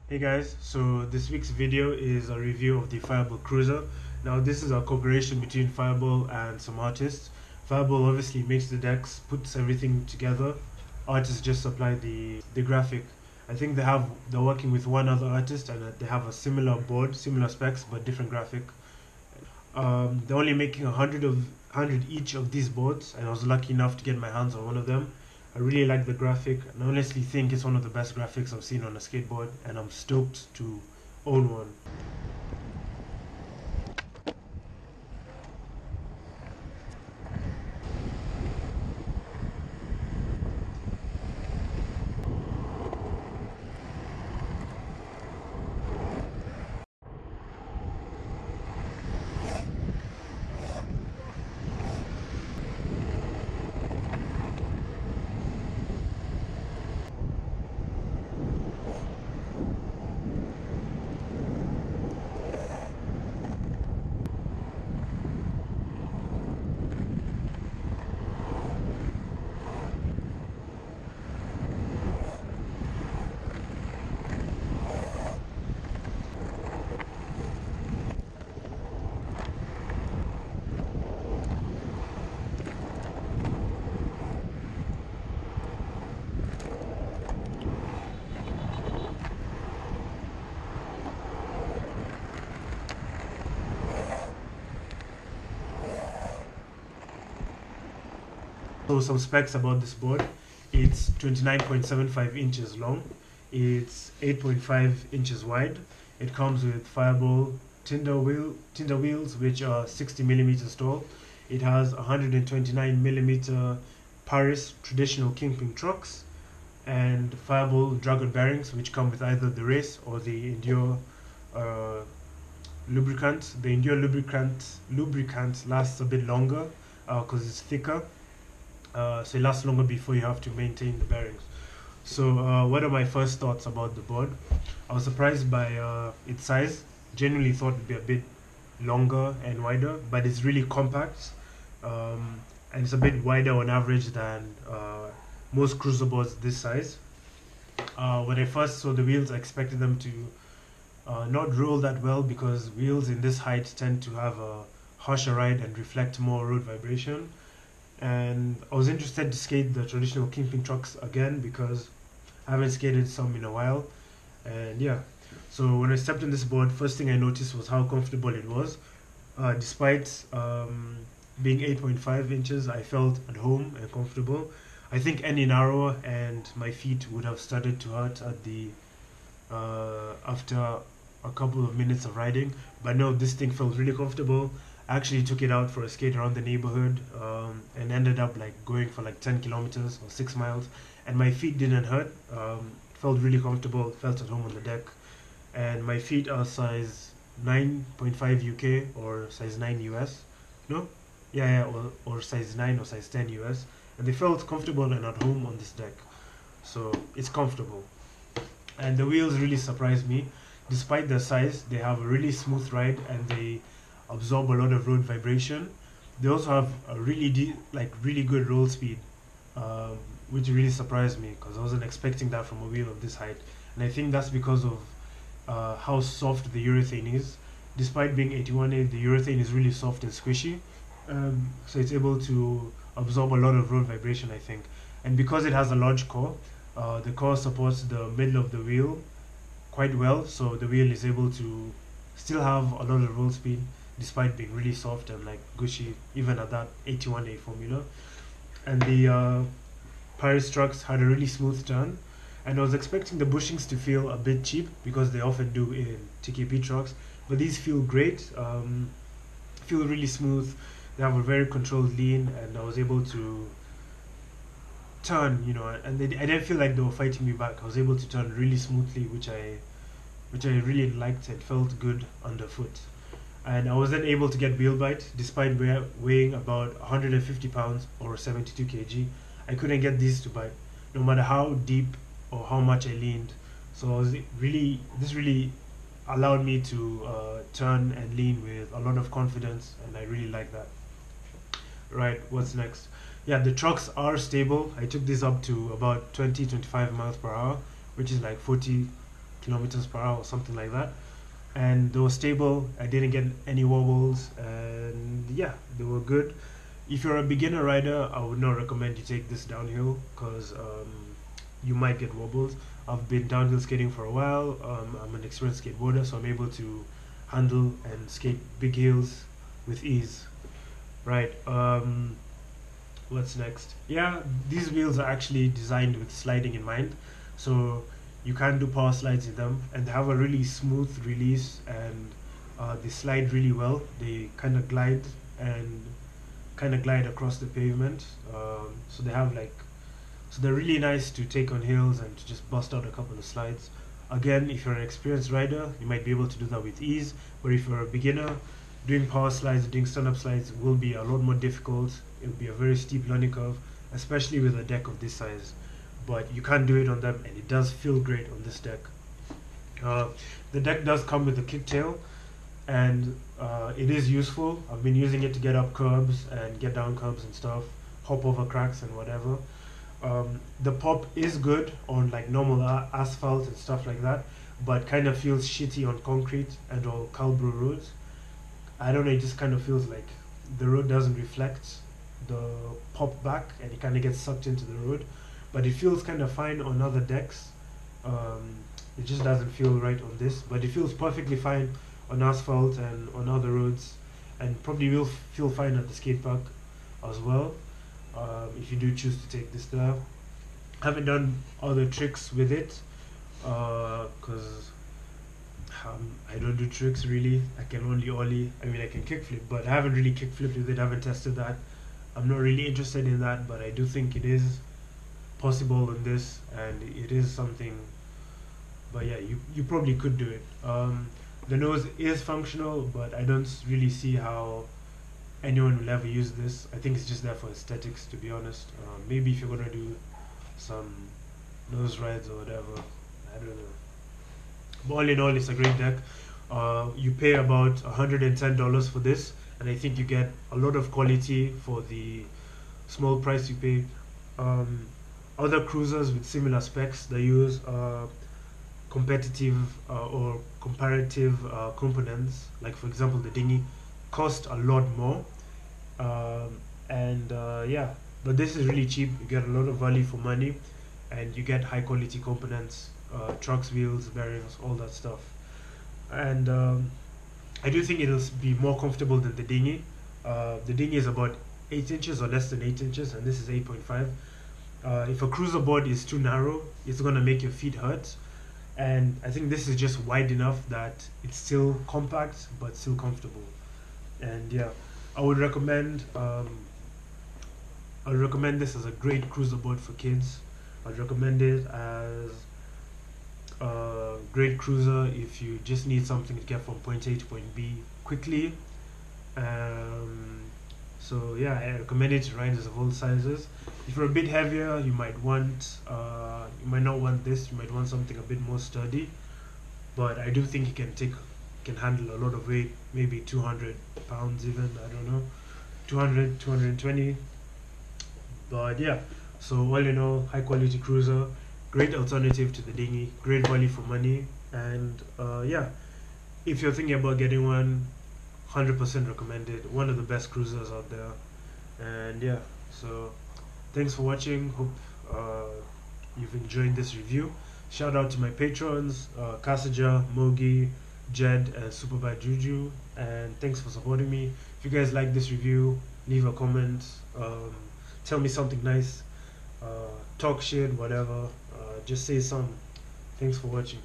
Hey guys, so this week's video is a review of the Fireball Cruiser. Now this is a cooperation between Fireball and some artists. Fireball obviously makes the decks, puts everything together. Artists just supply the graphic. I think they're working with one other artist and they have a similar board, similar specs but different graphic. They're only making 100 each of these boards, and I was lucky enough to get my hands on one of them. I really like the graphic, and I honestly think it's one of the best graphics I've seen on a skateboard, and I'm stoked to own one. So some specs about this board. It's 29.75 inches long. It's 8.5 inches wide. It comes with Fireball Tinder wheels, which are 60 millimeters tall. It has 129 millimeter Paris traditional kingpin trucks and Fireball Dragon bearings, which come with either the race or the Endure lubricant. The Endure lubricant lasts a bit longer because it's thicker. So it lasts longer before you have to maintain the bearings. So what are my first thoughts about the board? I was surprised by its size. Genuinely thought it'd be a bit longer and wider, but it's really compact, and it's a bit wider on average than most cruiser boards this size. When I first saw the wheels, I expected them to not roll that well because wheels in this height tend to have a harsher ride and reflect more road vibration. And I was interested to skate the traditional kingpin trucks again because I haven't skated some in a while. And yeah, so when I stepped on this board, first thing I noticed was how comfortable it was. Despite being 8.5 inches, I felt at home and comfortable. I think any narrower and my feet would have started to hurt at the after a couple of minutes of riding. But no, this thing felt really comfortable. I actually took it out for a skate around the neighborhood and ended up like going for like 10 kilometers or 6 miles, and my feet didn't hurt. Felt really comfortable, felt at home on the deck, and my feet are size 9.5 UK or size 9 US. No? Yeah, or size 9 or size 10 US, and they felt comfortable and at home on this deck. So it's comfortable. And the wheels really surprised me. Despite their size, they have a really smooth ride and they absorb a lot of road vibration. They also have a really good roll speed, which really surprised me because I wasn't expecting that from a wheel of this height. And I think that's because of how soft the urethane is. Despite being 81A, the urethane is really soft and squishy, so it's able to absorb a lot of road vibration, I think. And because it has a large core, the core supports the middle of the wheel quite well, so the wheel is able to still have a lot of roll speed despite being really soft and like gushy even at that 81A formula. And the Paris trucks had a really smooth turn, and I was expecting the bushings to feel a bit cheap because they often do in TKP trucks, but these feel great, feel really smooth. They have a very controlled lean, and I was able to turn, and I didn't feel like they were fighting me back. I was able to turn really smoothly, which I really liked. It felt good underfoot. And I was then able to get wheel bite despite weighing about 150 pounds or 72 kg. I couldn't get these to bite no matter how deep or how much I leaned. So this really allowed me to turn and lean with a lot of confidence, and I really like that. Right, what's next? Yeah, the trucks are stable. I took this up to about 20-25 miles per hour, which is like 40 kilometers per hour or something like that. And they were stable. I didn't get any wobbles, and yeah, they were good. If you're a beginner rider, I would not recommend you take this downhill because you might get wobbles. I've been downhill skating for a while. I'm an experienced skateboarder, so I'm able to handle and skate big hills with ease. Right. What's next? Yeah, these wheels are actually designed with sliding in mind, so you can do power slides in them, and they have a really smooth release, and they slide really well. They and kind of glide across the pavement. So they have like, so they're really nice to take on hills and to just bust out a couple of slides. Again, if you're an experienced rider, you might be able to do that with ease. But if you're a beginner, doing power slides, doing stand-up slides will be a lot more difficult. It will be a very steep learning curve, especially with a deck of this size. But you can do it on them, and it does feel great on this deck. The deck does come with a kicktail, and it is useful. I've been using it to get up curbs and get down curbs and stuff, hop over cracks and whatever. The pop is good on like normal asphalt and stuff like that, but kind of feels shitty on concrete and all Calbro roads. I don't know, it just kind of feels like the road doesn't reflect the pop back, and it kind of gets sucked into the road. But it feels kind of fine on other decks. It just doesn't feel right on this, but it feels perfectly fine on asphalt and on other roads, and probably will feel fine at the skate park as well, if you do choose to take this there. Haven't done other tricks with it because I don't do tricks really. I can only ollie. I mean, I can kickflip, but I haven't really kickflipped with it. I haven't tested that. I'm not really interested in that, but I do think it is possible in this, and it is something. But yeah, you probably could do it. The nose is functional, but I don't really see how anyone will ever use this. I think it's just there for aesthetics, to be honest. Maybe if you're gonna do some nose rides or whatever, I don't know. But all in all, it's a great deck. You pay about $110 for this, and I think you get a lot of quality for the small price you pay. Other cruisers with similar specs, they use competitive or comparative components, like for example the dinghy, cost a lot more. Yeah, but this is really cheap. You get a lot of value for money, and you get high quality components, trucks, wheels, bearings, all that stuff. And I do think it'll be more comfortable than the dinghy. The dinghy is about 8 inches or less than 8 inches, and this is 8.5. If a cruiser board is too narrow, it's gonna make your feet hurt, and I think this is just wide enough that it's still compact but still comfortable. And yeah, I would recommend this as a great cruiser board for kids. I'd recommend it as a great cruiser if you just need something to get from point A to point B quickly. So yeah, I recommend it to riders of all sizes. If you're a bit heavier, you might not want this. You might want something a bit more sturdy. But I do think it can handle a lot of weight, maybe 200 pounds even. I don't know, 200, 220. But yeah, so all in all, high quality cruiser, great alternative to the dinghy, great value for money, and yeah, if you're thinking about getting one, 100% recommended. One of the best cruisers out there. And yeah, so thanks for watching. Hope you've enjoyed this review. Shout out to my patrons, Kasaja, Mogi, Jed, and Superbad Juju, and thanks for supporting me. If you guys like this review, leave a comment, tell me something nice, talk shit, whatever, just say something. Thanks for watching.